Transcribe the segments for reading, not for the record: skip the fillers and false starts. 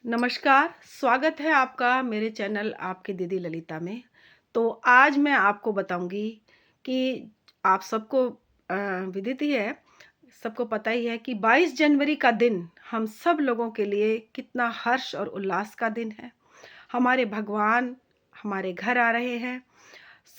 नमस्कार, स्वागत है आपका मेरे चैनल आपकी दीदी ललिता में। तो आज मैं आपको बताऊँगी कि आप सबको विदित ही है, सबको पता ही है कि 22 जनवरी का दिन हम सब लोगों के लिए कितना हर्ष और उल्लास का दिन है। हमारे भगवान हमारे घर आ रहे हैं।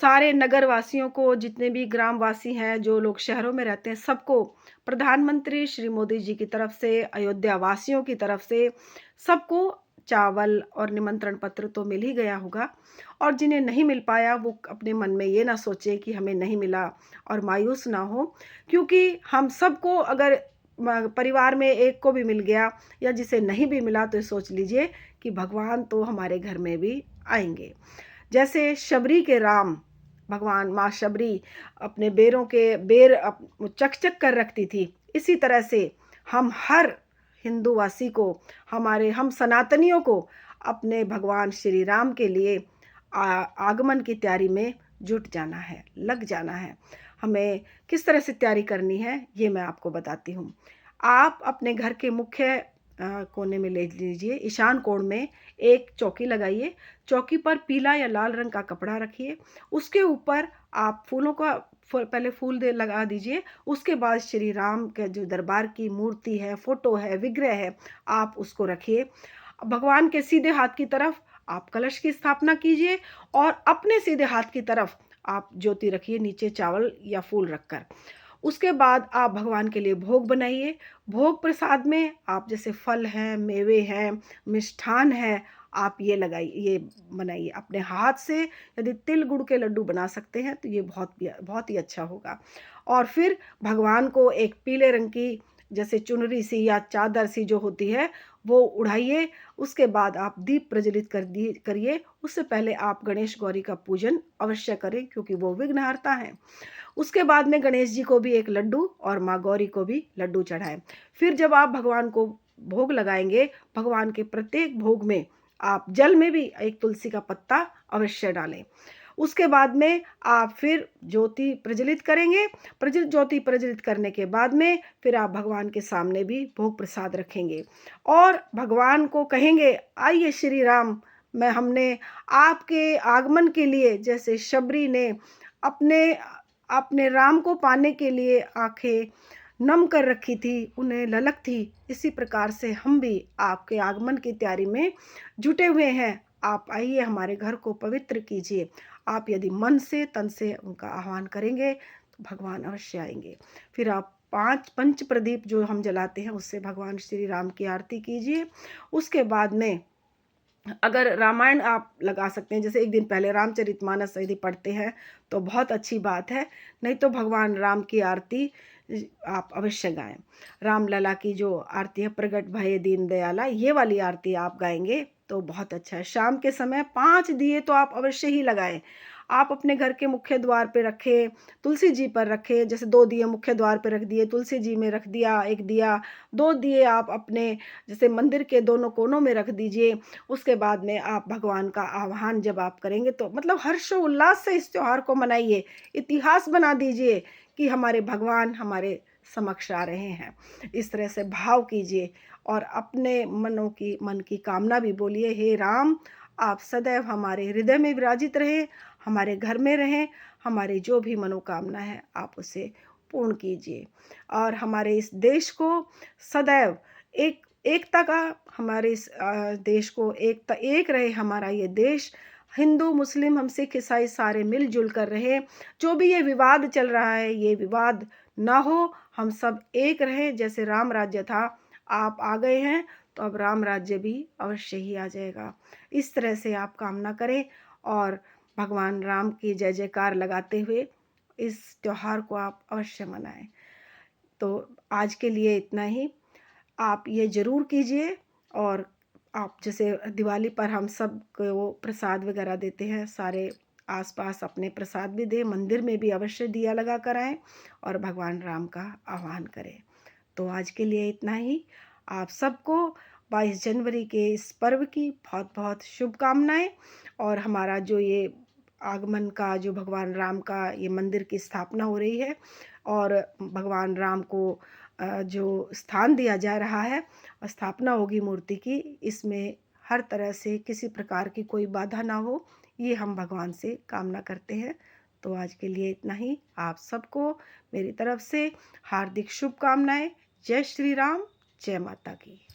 सारे नगरवासियों को, जितने भी ग्रामवासी हैं, जो लोग शहरों में रहते हैं, सबको प्रधानमंत्री श्री मोदी जी की तरफ से, अयोध्या वासियों की तरफ से सबको चावल और निमंत्रण पत्र तो मिल ही गया होगा। और जिन्हें नहीं मिल पाया वो अपने मन में ये ना सोचे कि हमें नहीं मिला और मायूस ना हो, क्योंकि हम सबको अगर परिवार में एक को भी मिल गया या जिसे नहीं भी मिला तो सोच लीजिए कि भगवान तो हमारे घर में भी आएंगे। जैसे शबरी के राम, भगवान माँ शबरी अपने बेरों के बेर चक चक कर रखती थी, इसी तरह से हम हर हिंदूवासी को, हमारे हम सनातनियों को अपने भगवान श्री राम के लिए आगमन की तैयारी में जुट जाना है, लग जाना है। हमें किस तरह से तैयारी करनी है ये मैं आपको बताती हूँ। आप अपने घर के मुख्य कोने में ले लीजिए, ईशान कोण में एक चौकी लगाइए। चौकी पर पीला या लाल रंग का कपड़ा रखिए। उसके ऊपर आप फूलों का पहले फूल दे लगा दीजिए। उसके बाद श्री राम के जो दरबार की मूर्ति है, फोटो है, विग्रह है, आप उसको रखिए। भगवान के सीधे हाथ की तरफ आप कलश की स्थापना कीजिए और अपने सीधे हाथ की तरफ आप ज्योति रखिए, नीचे चावल या फूल रखकर। उसके बाद आप भगवान के लिए भोग बनाइए। भोग प्रसाद में आप जैसे फल हैं, मेवे हैं, मिष्ठान है, आप ये लगाइए, ये बनाइए अपने हाथ से। यदि तिल गुड़ के लड्डू बना सकते हैं तो ये बहुत ही अच्छा होगा। और फिर भगवान को एक पीले रंग की जैसे चुनरी सी या चादर सी जो होती है वो उड़ाइए। उसके बाद आप दीप प्रज्वलित करिए। उससे पहले आप गणेश गौरी का पूजन अवश्य करें, क्योंकि वो विघ्नहर्ता हैं। उसके बाद में गणेश जी को भी एक लड्डू और माँ गौरी को भी लड्डू चढ़ाएं। फिर जब आप भगवान को भोग लगाएंगे, भगवान के प्रत्येक भोग में आप जल में भी एक तुलसी का पत्ता अवश्य डालें। उसके बाद में आप फिर ज्योति प्रज्वलित करेंगे। ज्योति प्रज्वलित करने के बाद में फिर आप भगवान के सामने भी भोग प्रसाद रखेंगे और भगवान को कहेंगे, आइए श्री राम, मैं हमने आपके आगमन के लिए, जैसे शबरी ने अपने अपने राम को पाने के लिए आंखें नम कर रखी थी, उन्हें ललक थी, इसी प्रकार से हम भी आपके आगमन की तैयारी में जुटे हुए हैं। आप आइए, हमारे घर को पवित्र कीजिए। आप यदि मन से तन से उनका आह्वान करेंगे तो भगवान अवश्य आएंगे। फिर आप पांच पंच प्रदीप जो हम जलाते हैं उससे भगवान श्री राम की आरती कीजिए। उसके बाद में अगर रामायण आप लगा सकते हैं, जैसे एक दिन पहले रामचरितमानस यदि पढ़ते हैं तो बहुत अच्छी बात है। नहीं तो भगवान राम की आरती आप अवश्य गाएं। राम लला की जो आरती है, प्रगट भये दीन दयाला, ये वाली आरती आप गाएंगे तो बहुत अच्छा है। शाम के समय 5 दिए तो आप अवश्य ही लगाएं। आप अपने घर के मुख्य द्वार पे रखें, तुलसी जी पर रखें। जैसे 2 दिए मुख्य द्वार पे रख दिए, तुलसी जी में रख दिया 1 दिया, 2 दिए आप अपने जैसे मंदिर के दोनों कोनों में रख दीजिए। उसके बाद में आप भगवान का आह्वान जब आप करेंगे तो मतलब हर्षोल्लास से इस त्योहार को मनाइए। इतिहास बना दीजिए कि हमारे भगवान हमारे समक्ष आ रहे हैं। इस तरह से भाव कीजिए और अपने मन की कामना भी बोलिए, हे राम, आप सदैव हमारे हृदय में विराजित रहें, हमारे घर में रहें, हमारी जो भी मनोकामना है आप उसे पूर्ण कीजिए और हमारे इस देश को सदैव एक एकता का, हमारे इस देश को एक रहे हमारा ये देश। हिंदू मुस्लिम हम सिख ईसाई सारे मिलजुल कर रहे। जो भी ये विवाद चल रहा है ये विवाद ना हो, हम सब एक रहें। जैसे राम राज्य था, आप आ गए हैं तो अब राम राज्य भी अवश्य ही आ जाएगा। इस तरह से आप कामना करें और भगवान राम की जय जयकार लगाते हुए इस त्योहार को आप अवश्य मनाएं। तो आज के लिए इतना ही। आप ये ज़रूर कीजिए और आप जैसे दिवाली पर हम सब को प्रसाद वगैरह देते हैं, सारे आस-पास अपने प्रसाद भी दें, मंदिर में भी अवश्य दिया लगा कर आएँ और भगवान राम का आह्वान करें। तो आज के लिए इतना ही। आप सबको 22 जनवरी के इस पर्व की बहुत-बहुत शुभकामनाएँ और हमारा जो ये आगमन का, जो भगवान राम का ये मंदिर की स्थापना हो रही है और भगवान राम को जो स्थान दिया जा रहा है, स्थापना होगी मूर्ति की, इसमें हर तरह से किसी प्रकार की कोई बाधा ना हो, ये हम भगवान से कामना करते हैं। तो आज के लिए इतना ही। आप सबको मेरी तरफ से हार्दिक शुभकामनाएँ। जय श्री राम, जय माता की।